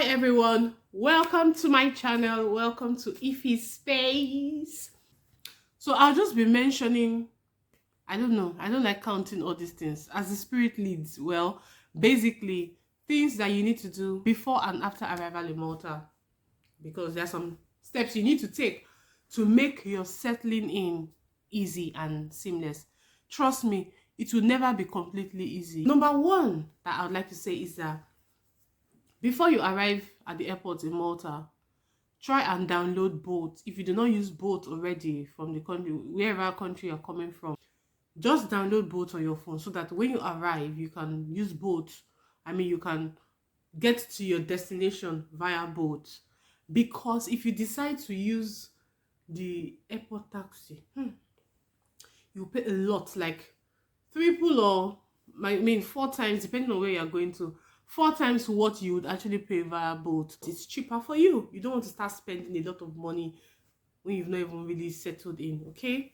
everyone, welcome to my channel. Welcome to Ife's Space. So I'll just be mentioning, I don't like counting all these things as the spirit leads. Well, basically things that you need to do before and after arrival in Malta, because there are some steps you need to take to make your settling in easy and seamless. Trust me, it will never be completely easy. Number one that I would like to say is that before you arrive at the airport in Malta, try and download Bolt. If you do not use Bolt already from the country, wherever country you're coming from, just download Bolt on your phone so that when you arrive, you can use Bolt. You can get to your destination via Bolt. Because if you decide to use the airport taxi, you pay a lot, like triple or 4 times, depending on where you're going to. 4 times what you would actually pay via Bolt. It's cheaper for you. You don't want to start spending a lot of money when you've not even really settled in, okay?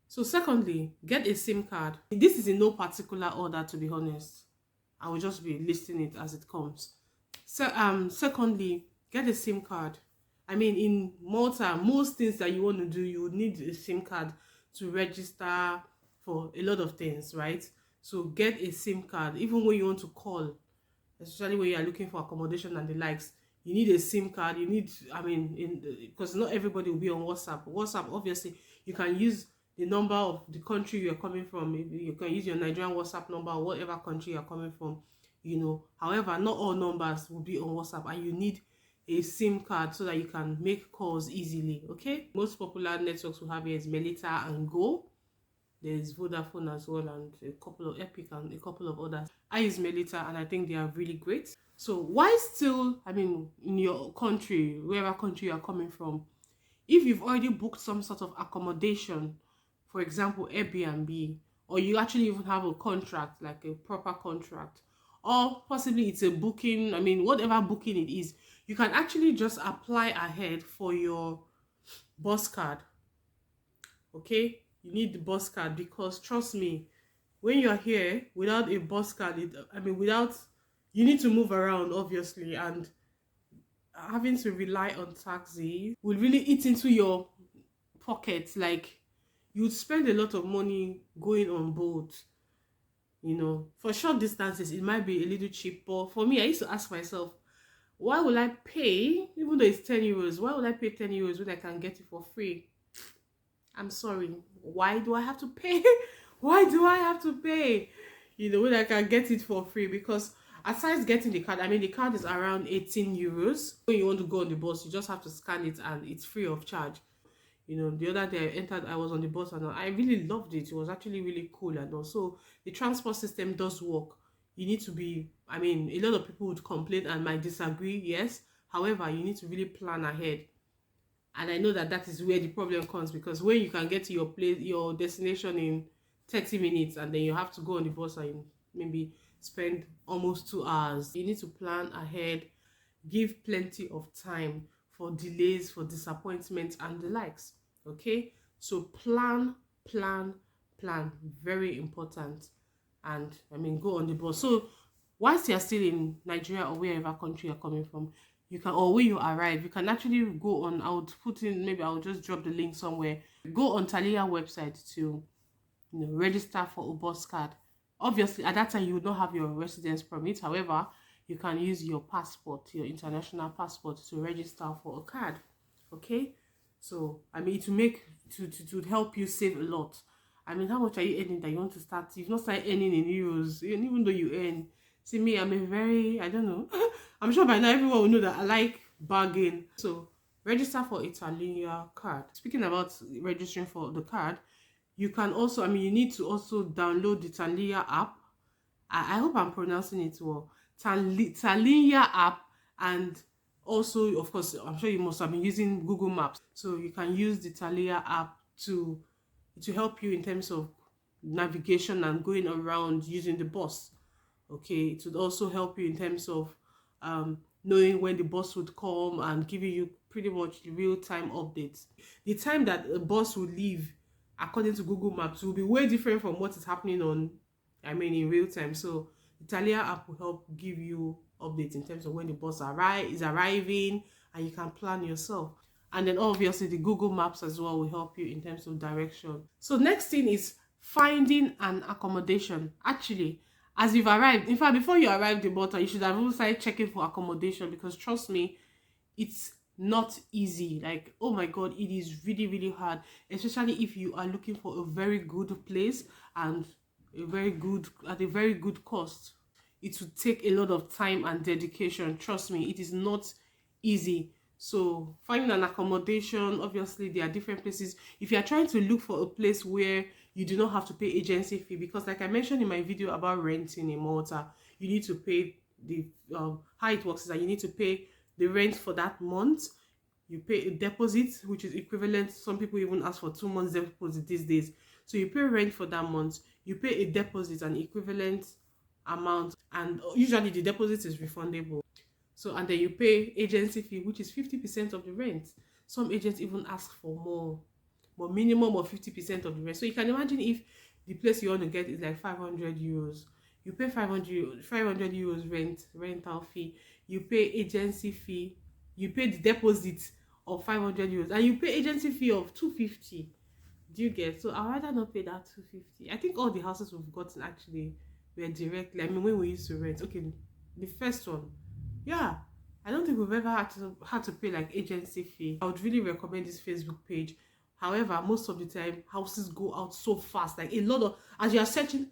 So secondly, get a SIM card. This is in no particular order, to be honest. I will just be listing it as it comes. So secondly, get a SIM card. In Malta, most things that you want to do, you would need a SIM card to register for a lot of things, right? So get a SIM card. Even when you want to call, especially when you are looking for accommodation and the likes, you need a SIM card. You need, because not everybody will be on WhatsApp. WhatsApp, obviously, you can use the number of the country you're coming from. Maybe you can use your Nigerian WhatsApp number or whatever country you're coming from, However, not all numbers will be on WhatsApp, and you need a SIM card so that you can make calls easily, okay? Most popular networks we have here is Melita and Go. There's Vodafone as well, and a couple of Epic and a couple of others. I use Melita and I think they are really great. So why still, in your country, wherever country you are coming from, if you've already booked some sort of accommodation, for example, Airbnb, or you actually even have a contract, like a proper contract, or possibly it's a booking, whatever booking it is, you can actually just apply ahead for your bus card, okay? You need the bus card, because trust me, when you're here without a bus card, you need to move around, obviously, and having to rely on taxi will really eat into your pockets. Like, you'd spend a lot of money going on boat. For short distances it might be a little cheap, but for me, I used to ask myself, why will I pay, even though it's 10 euros, why will I pay 10 euros when I can get it for free? I'm sorry, why do I have to pay? Why do I have to pay? When I can get it for free? Because aside getting the card, the card is around 18 euros. When you want to go on the bus, you just have to scan it and it's free of charge. The other day I was on the bus and I really loved it. It was actually really cool. And also the transport system does work. You need to be, a lot of people would complain and might disagree, yes. However, you need to really plan ahead. And I know that is where the problem comes, because when you can get to your destination in 30 minutes, and then you have to go on the bus and maybe spend almost 2 hours, you need to plan ahead, give plenty of time for delays, for disappointments and the likes, okay? So plan, very important. And go on the bus. So whilst you're still in Nigeria or wherever country you're coming from, you can, or when you arrive, you can actually go on, maybe I'll just drop the link somewhere. Go on Thalia website to register for a bus card. Obviously, at that time you would not have your residence permit. However, you can use your passport, your international passport, to register for a card, okay? So to help you save a lot. How much are you earning that you want to start? You've not started earning in euros, even though you earn. See me, I'm a very, I don't know. I'm sure by now everyone will know that I like bargain. So register for Italia card. Speaking about registering for the card, you can also, you need to also download the Thalia app. I hope I'm pronouncing it well. Thalia app, and also, of course, I'm sure you must have been using Google Maps. So you can use the Thalia app to help you in terms of navigation and going around using the bus. Okay, it would also help you in terms of knowing when the bus would come and giving you pretty much real-time updates. The time that a bus will leave, according to Google Maps, will be way different from what is happening in real time. So the Thalia app will help give you updates in terms of when the bus is arriving, and you can plan yourself. And then obviously the Google Maps as well will help you in terms of direction. So next thing is finding an accommodation. Actually, as you've arrived, in fact, before you arrived in Malta, you should have even started checking for accommodation, because trust me, it's not easy. Like, oh my god, it is really, really hard, especially if you are looking for a very good place and at a very good cost. It will take a lot of time and dedication. Trust me, it is not easy. So finding an accommodation, obviously there are different places. If you are trying to look for a place where you do not have to pay agency fee, because like I mentioned in my video about renting in Malta, you need to pay the how it works is that you need to pay the rent for that month. You pay a deposit, which is equivalent, some people even ask for 2 months deposit these days. So you pay rent for that month, you pay a deposit, an equivalent amount, and usually the deposit is refundable. So, and then you pay agency fee, which is 50% of the rent. Some agents even ask for more, but minimum of 50% of the rent. So you can imagine if the place you want to get is like 500 euros. You pay 500 euros rental fee. You pay agency fee. You pay the deposit of 500 euros, and you pay agency fee of 250. Do you get? So I'd rather not pay that 250. I think all the houses we've gotten actually were directly. I mean, when we used to rent, okay, the first one, yeah, I don't think we've ever had to pay like agency fee. I would really recommend this Facebook page. However, most of the time houses go out so fast. Like a lot of, as you are searching,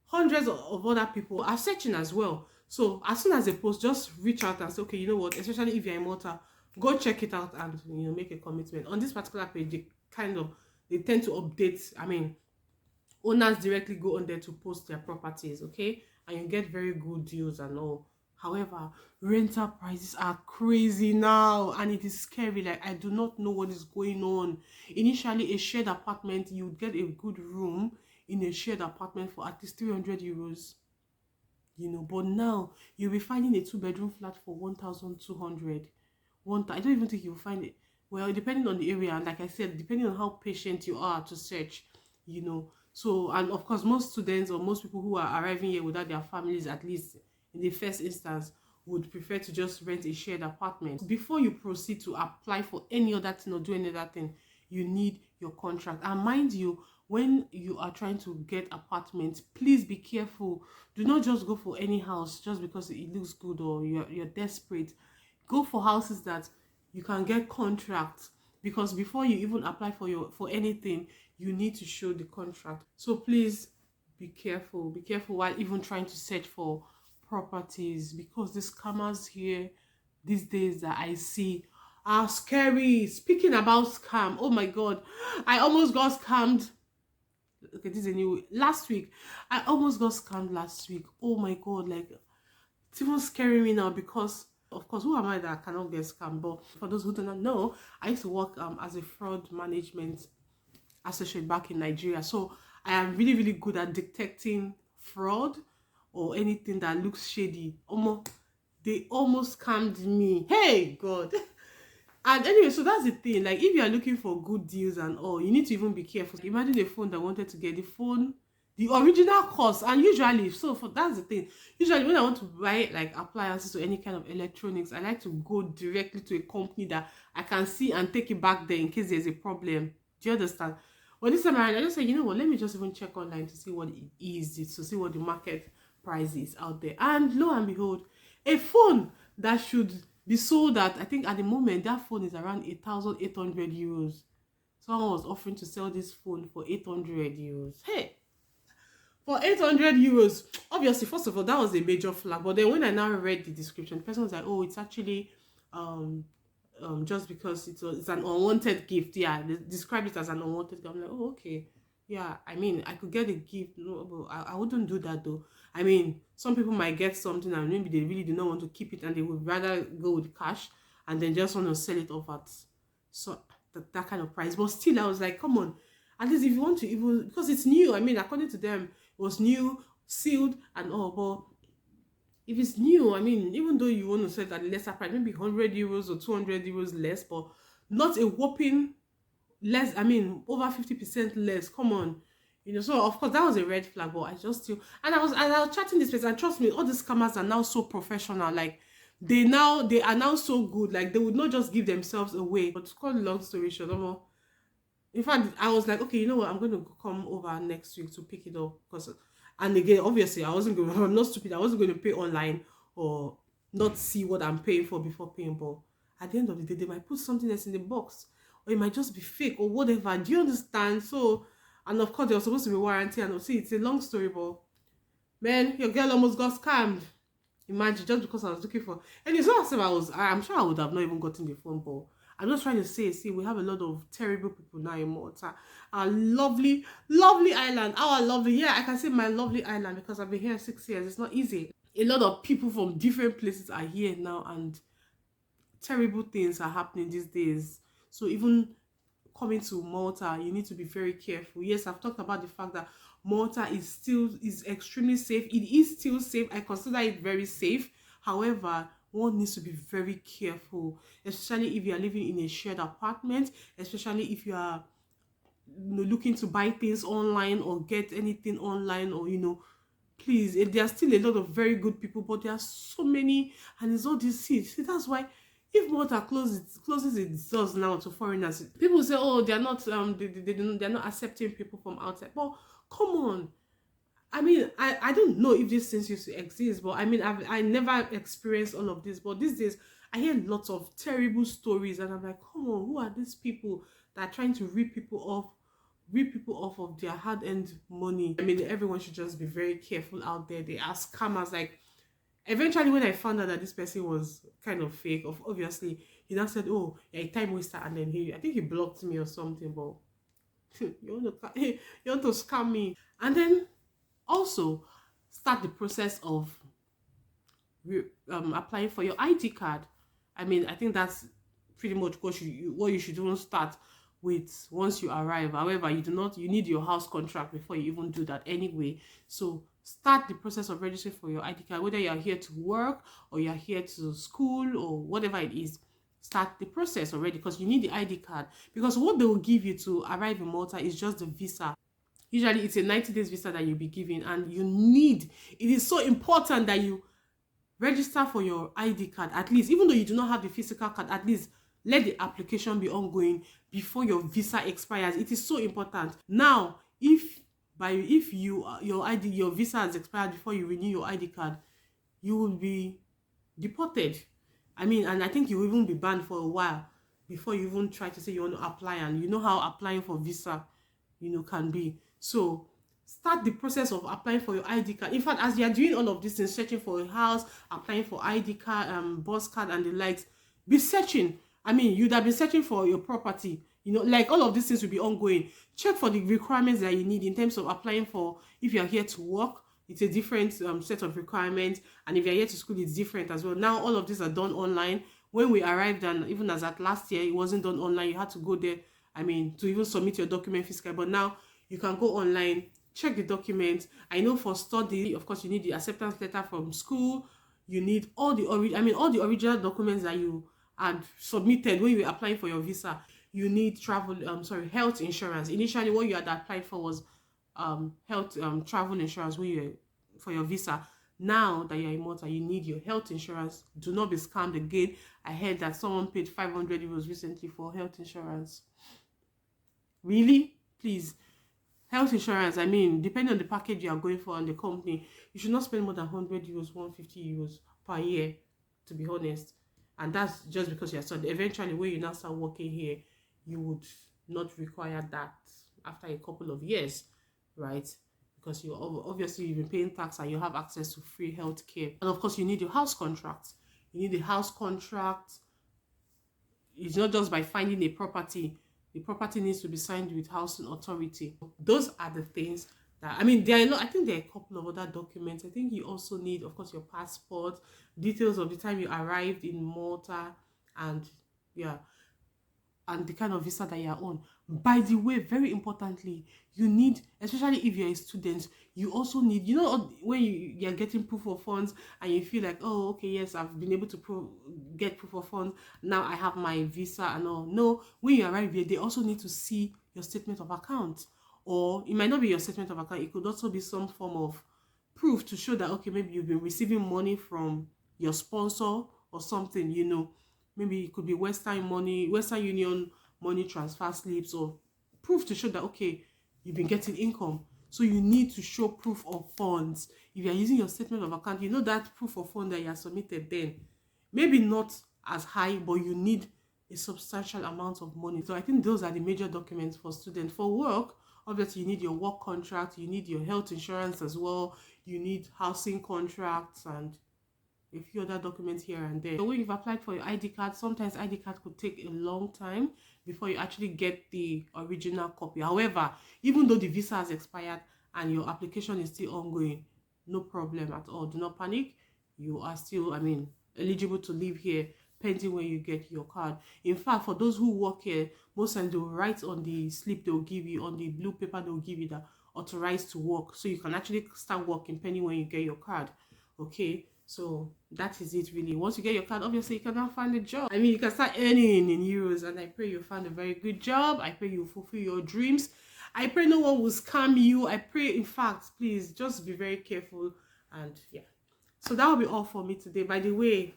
hundreds of other people are searching as well. So as soon as they post, just reach out and say, okay, you know what, especially if you're in Malta, go check it out and make a commitment. On this particular page, they tend to update. I mean, owners directly go on there to post their properties, okay, and you get very good deals and all. However, rental prices are crazy now, and it is scary. Like, I do not know what is going on. Initially, a shared apartment, you would get a good room in a shared apartment for at least 300 euros. But now you'll be finding a 2-bedroom flat for 1,200. I don't even think you'll find it. Well, depending on the area, and like I said, depending on how patient you are to search, So, and of course, most students or most people who are arriving here without their families, at least in the first instance, would prefer to just rent a shared apartment. Before you proceed to apply for any other thing or do any other thing, you need your contract. And mind you, when you are trying to get apartments, please be careful. Do not just go for any house just because it looks good or you're desperate. Go for houses that you can get contracts, because before you even apply for anything, you need to show the contract. So please be careful while even trying to search for properties, because the scammers here these days that I see are scary. Speaking about scam, oh my god, I almost got scammed. Okay, this is a new last week. I almost got scammed last week. Oh my god, like, it's even scaring me now, because of course, who am I that I cannot get scammed? But for those who do not know, I used to work as a fraud management associate back in Nigeria. So I am really, really good at detecting fraud or anything that looks shady. They almost scammed me. Hey, God. And anyway, so that's the thing. Like, if you are looking for good deals and all, you need to even be careful. Imagine a phone that wanted to get the original cost, and usually, that's the thing. Usually, when I want to buy like appliances or any kind of electronics, I like to go directly to a company that I can see and take it back there in case there's a problem. Do you understand? But this time around, I just said, you know what? Let me just even check online to see what it is, to see what the market price is out there. And lo and behold, a phone that should be sold at, I think at the moment, that phone is around 8,800 euros. Someone was offering to sell this phone for 800 euros. Hey! For 800 euros, obviously, first of all, that was a major flag. But then when I now read the description, the person was like, oh, it's actually just because it's an unwanted gift. Yeah, they described it as an unwanted gift. I'm like, oh, okay. Yeah, I mean, I could get a gift. No, but I wouldn't do that though. I mean, some people might get something and maybe they really do not want to keep it and they would rather go with cash and then just want to sell it off at that kind of price. But still, I was like, come on. At least if you want to even, because it's new. I mean, according to them, it was new, sealed and all. But if it's new, I mean, even though you want to sell it at a lesser price, maybe 100 euros or 200 euros less, but not a whopping less, I mean, over 50% less. Come on. So of course that was a red flag, but I just still, and I was chatting this person, and trust me, all these scammers are now so professional. Like they are now so good. Like they would not just give themselves away. But to cut a long story short, in fact, I was like, okay, you know what, I'm going to come over next week to pick it up, because, and again, obviously, I wasn't going. I'm not stupid. I wasn't going to pay online or not see what I'm paying for before paying. But at the end of the day, they might put something else in the box, or it might just be fake or whatever. Do you understand? So, and of course, there was supposed to be warranty, and see, it's a long story, but man, your girl almost got scammed. Imagine, just because I was looking for, and it's not as if I'm sure I would have not even gotten the phone call. I'm just trying to say, see, we have a lot of terrible people now in Malta. Our lovely, lovely island. Our lovely, yeah, I can say my lovely island, because I've been here 6 years. It's not easy. A lot of people from different places are here now, and terrible things are happening these days. So even coming to Malta, you need to be very careful. Yes, I've talked about the fact that Malta is extremely safe. It is still safe. I consider it very safe. However, one needs to be very careful, especially if you are living in a shared apartment, especially if you are looking to buy things online or get anything online, or please, there are still a lot of very good people, but there are so many, and it's all this. See, that's why if Malta closes its doors now to foreigners, people say, oh, they're not they're not accepting people from outside. But come on, I mean, I don't know if these things used to exist, but I mean, I never experienced all of this. But these days, I hear lots of terrible stories, and I'm like, come on, who are these people that are trying to rip people off of their hard-earned money? I mean, everyone should just be very careful out there. They are scammers. Like, eventually, when I found out that this person was kind of fake, obviously, he now said, oh, yeah, a time waster, and then I think he blocked me or something. But you want to scam me, and then also start the process of applying for your ID card. I mean, I think that's pretty much what you should even start with once you arrive. However, you need your house contract before you even do that anyway. So start the process of registering for your ID card, whether you are here to work or you are here to school or whatever it is. Start the process already, because you need the ID card, because what they will give you to arrive in Malta is just the visa. Usually it's a 90 days visa that you'll be given, and it is so important that you register for your ID card, at least, even though you do not have the physical card, at least let the application be ongoing before your visa expires. It is so important. Now, if your visa has expired before you renew your ID card, you will be deported. I mean, and I think you will even be banned for a while before you even try to say you want to apply. And you know how applying for visa can be. So start the process of applying for your ID card. In fact, as you are doing all of these things, searching for a house, applying for ID card, bus card, and the likes, be searching. I mean, you'd have been searching for your property. Like all of these things will be ongoing. Check for the requirements that you need in terms of applying for. If you are here to work, it's a different set of requirements, and if you're here to school, it's different as well. Now all of these are done online. When we arrived, and even as at last year, it wasn't done online. You had to go there, I mean, to even submit your document physically. But now you can go online, check the documents. I know for study, of course, you need the acceptance letter from school. You need all the original documents that you had submitted when you were applying for your visa. You need health insurance. Initially, what you had applied for was health travel insurance when you for your visa. Now that you're in Malta, you need your health insurance. Do not be scammed again. I heard that someone paid 500 euros recently for health insurance. Really? Please. Health insurance, I mean, depending on the package you are going for and the company, you should not spend more than 100 euros, 150 euros per year, to be honest. And that's just because you're studying. Eventually, when you now start working here, you would not require that after a couple of years, right? Because you've been paying tax and you have access to free health care. And of course, you need your house contract. You need the house contract. It's not just by finding a property. The property needs to be signed with housing authority. Those are the things that, I mean, I think there are a couple of other documents. I think you also need, of course, your passport, details of the time you arrived in Malta, and yeah, and the kind of visa that you're on. By the way, very importantly, you need, especially if you're a student, you also need, when you're getting proof of funds and you feel like, oh, okay, yes, I've been able to get proof of funds, now I have my visa and all. No, when you arrive here, they also need to see your statement of account. or it might not be your statement of account. It could also be some form of proof to show that, okay, maybe you've been receiving money from your sponsor or something, you know. Maybe it could be Western Union money transfer slips, or proof to show that, okay, you've been getting income. So you need to show proof of funds. If you're using your statement of account, you know that proof of fund that you have submitted then. Maybe not as high, but you need a substantial amount of money. So I think those are the major documents for students. For work, obviously you need your work contract, you need your health insurance as well, you need housing contracts, and a few other documents here and there. So when you've applied for your ID card, sometimes ID card could take a long time before you actually get the original copy. However, even though the visa has expired and your application is still ongoing, no problem at all. Do not panic. You are still, eligible to live here pending when you get your card. In fact, for those who work here, most times they'll write on the slip they'll give you, on the blue paper they'll give you, that authorized to work, so you can actually start working pending when you get your card. Okay, so that is it really. Once you get your card, obviously you can now find a job. You can start earning in euros, and I pray you find a very good job. I pray you fulfill your dreams. I pray no one will scam you. I pray, in fact, please just be very careful. And yeah, so that will be all for me today. By the way,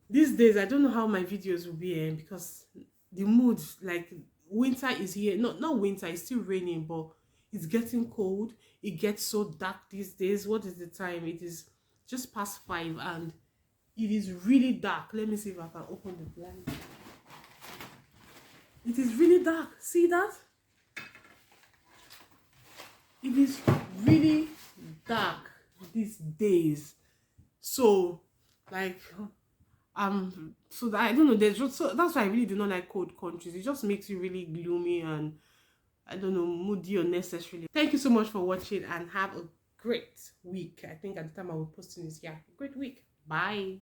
these days I don't know how my videos will be, because the mood, like, winter is here. Not winter, it's still raining, but it's getting cold. It gets so dark these days. What is the time? It is just past 5, and it is really dark. Let me see if I can open the blind. It is really dark. See that? It is really dark these days. So, like, so that, I don't know, there's just, so that's why I really do not like cold countries. It just makes you really gloomy and, I don't know, moody unnecessarily. Thank you so much for watching, and have a great week. I think at the time I will post this, yeah, great week. Bye.